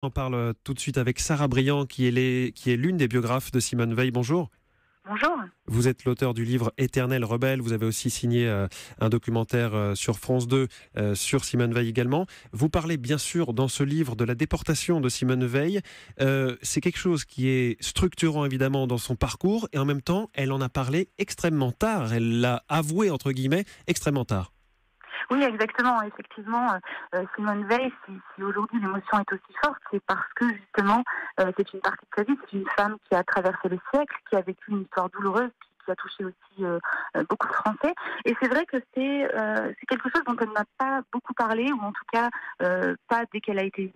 On parle tout de suite avec Sarah Briand, qui est l'une des biographes de Simone Veil. Bonjour. Bonjour. Vous êtes l'auteur du livre Éternel rebelle. Vous avez aussi signé un documentaire sur France 2 sur Simone Veil également. Vous parlez bien sûr dans ce livre de la déportation de Simone Veil. C'est quelque chose qui est structurant évidemment dans son parcours et en même temps, elle en a parlé extrêmement tard. Elle l'a avoué entre guillemets extrêmement tard. Oui, exactement. Effectivement, Simone Veil, si aujourd'hui l'émotion est aussi forte, c'est parce que justement, c'est une partie de sa vie. C'est une femme qui a traversé les siècles, qui a vécu une histoire douloureuse, qui a touché aussi beaucoup de Français. Et c'est vrai que c'est quelque chose dont elle n'a pas beaucoup parlé, ou en tout cas pas dès qu'elle a été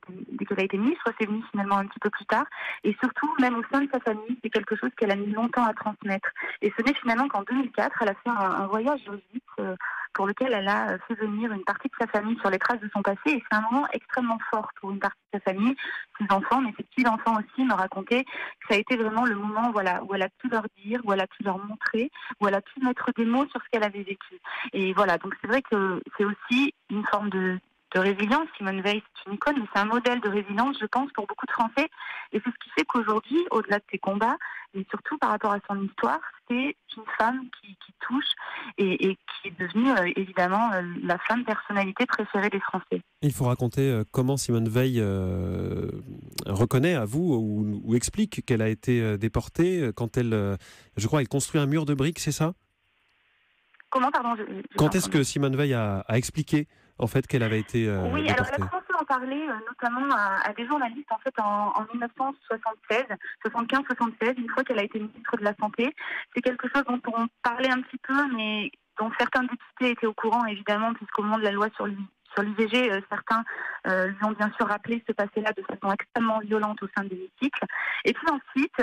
ministre. C'est venu finalement un petit peu plus tard. Et surtout, même au sein de sa famille, c'est quelque chose qu'elle a mis longtemps à transmettre. Et ce n'est finalement qu'en 2004, elle a fait un voyage aux Égypte, pour lequel elle a fait venir une partie de sa famille sur les traces de son passé. Et c'est un moment extrêmement fort pour une partie de sa famille, ses enfants, mais ses petits-enfants aussi me racontaient que ça a été vraiment le moment où elle a pu leur dire, où elle a pu leur montrer, où elle a pu mettre des mots sur ce qu'elle avait vécu. Et voilà, donc c'est vrai que c'est aussi une forme de résilience. Simone Veil, c'est une icône, mais c'est un modèle de résilience, je pense, pour beaucoup de Français. Et c'est ce qui fait qu'aujourd'hui, au-delà de ses combats, mais surtout par rapport à son histoire, c'est une femme qui touche et qui est devenue évidemment la femme personnalité préférée des Français. Il faut raconter comment Simone Veil reconnaît à vous ou explique qu'elle a été déportée quand je crois, elle construit un mur de briques, c'est ça? Comment, pardon, j'ai pas Quand est-ce entendu. que Simone Veil a expliqué en fait qu'elle avait été Oui, alors elle a déportée? commencé à en parler notamment à des journalistes en fait en 1976, 75-76, une fois qu'elle a été ministre de la Santé. C'est quelque chose dont on parlait un petit peu, mais dont certains députés étaient au courant évidemment, puisqu'au moment de la loi sur l'IVG, certains lui ont bien sûr rappelé ce passé-là de façon extrêmement violente au sein de l'hémicycle. Et puis ensuite,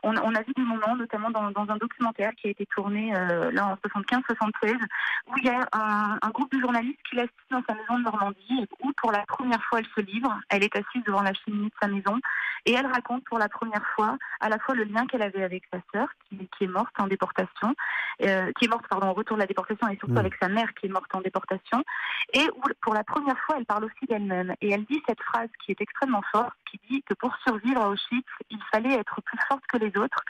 on a vu des moments, notamment dans un documentaire qui a été tourné là en 75-76, où il y a un groupe de journalistes qui l'assistent dans sa maison de Normandie, où pour la première fois elle se livre. Elle est assise devant la cheminée de sa maison et elle raconte pour la première fois à la fois le lien qu'elle avait avec sa sœur qui est morte en déportation, qui est morte pardon au retour de la déportation, et surtout Hmm. avec sa mère qui est morte en déportation, et où pour la première fois elle parle aussi d'elle-même et elle dit cette phrase qui est extrêmement forte, qui dit que pour survivre à Auschwitz il fallait être plus forte que les autres,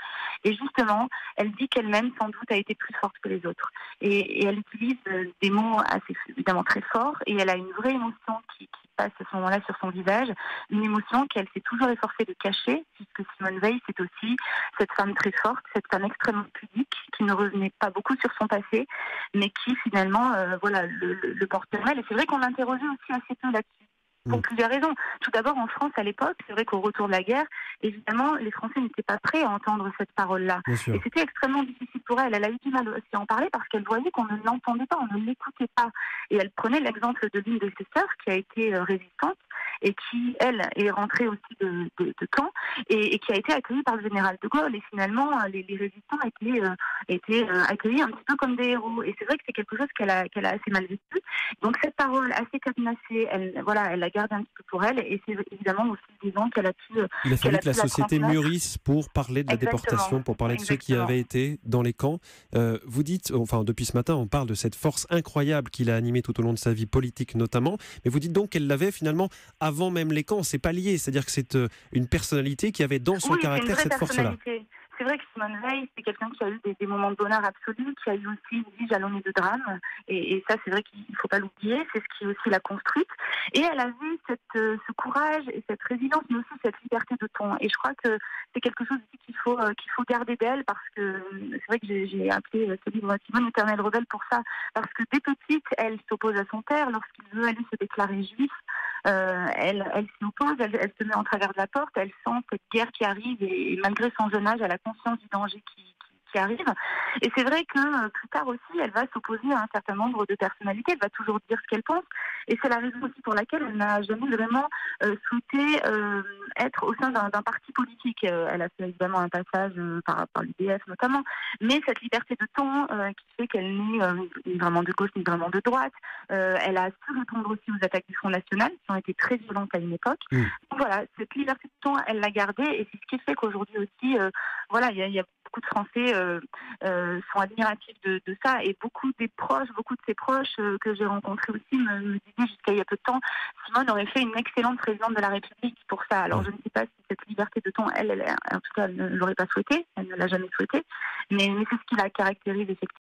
et justement elle dit qu'elle-même sans doute a été plus forte que les autres, et elle utilise des mots assez évidemment très forts, et elle a une vraie émotion qui passe à ce moment-là sur son visage, une émotion qu'elle s'est toujours efforcée de cacher, puisque Simone Veil c'est aussi cette femme très forte, cette femme extrêmement pudique, qui ne revenait pas beaucoup sur son passé, mais qui finalement voilà, le portait mal. Et c'est vrai qu'on l'interrogeait aussi assez peu là-dessus, Hmm. pour plusieurs raisons. Tout d'abord, en France, à l'époque, c'est vrai qu'au retour de la guerre, évidemment, les Français n'étaient pas prêts à entendre cette parole-là. Bien Et sûr. c'était extrêmement difficile pour elle. Elle a eu du mal aussi à en parler parce qu'elle voyait qu'on ne l'entendait pas, on ne l'écoutait pas. Et elle prenait l'exemple de l'une de ses sœurs qui a été résistante et qui, elle, est rentrée aussi de camp, et qui a été accueillie par le général de Gaulle. Et finalement, les résistants étaient accueillis un petit peu comme des héros. Et c'est vrai que c'est quelque chose qu'elle a assez mal vécu. Donc cette parole assez cadenassée, elle la garde un petit peu pour elle, et c'est évidemment aussi disons Il a qu'elle fallu a que la pu la société transmettre. mûrisse pour parler de la Exactement, déportation, pour parler de ceux qui exactement. avaient été dans les camps. Vous dites, enfin depuis ce matin, on parle de cette force incroyable qu'il a animée tout au long de sa vie politique notamment, mais vous dites donc qu'elle l'avait finalement avant même les camps. C'est pas lié, c'est-à-dire que c'est une personnalité qui avait dans son Oui, c'est une caractère vraie cette force-là. personnalité. C'est vrai que Simone Veil, c'est quelqu'un qui a eu des moments de bonheur absolu, qui a eu aussi une vie jalonnée de drames. Et ça, c'est vrai qu'il ne faut pas l'oublier. C'est ce qui aussi l'a construite. Et elle a vu ce courage et cette résilience, mais aussi cette liberté de ton. Et je crois que c'est quelque chose aussi qu'il faut garder d'elle, parce que c'est vrai que j'ai appelé ce livre Simone Éternelle rebelle pour ça. Parce que dès petite, elle s'oppose à son père lorsqu'il veut aller se déclarer juif. Elle s'y oppose, elle se met en travers de la porte, elle sent cette guerre qui arrive, et malgré son jeune âge, elle a conscience du danger qui arrive. Et c'est vrai que plus tard aussi, elle va s'opposer à un certain nombre de personnalités, elle va toujours dire ce qu'elle pense, et c'est la raison aussi pour laquelle elle n'a jamais vraiment souhaité être au sein d'un parti politique. Elle a fait évidemment un passage par l'UDF notamment, mais cette liberté de ton qui fait qu'elle n'est ni vraiment de gauche ni vraiment de droite, elle a su répondre aussi aux attaques du Front National, qui ont été très violentes à une époque. Hmm. Donc voilà, cette liberté de ton, elle l'a gardée, et c'est ce qui fait qu'aujourd'hui aussi, voilà, il y a beaucoup de Français sont admiratifs de ça, et beaucoup de ses proches que j'ai rencontrés aussi me disaient jusqu'à il y a peu de temps, Simone aurait fait une excellente présidente de la République pour ça. Alors je ne sais pas si cette liberté de ton, en tout cas, elle ne l'aurait pas souhaité, elle ne l'a jamais souhaité, mais c'est ce qui la caractérise effectivement.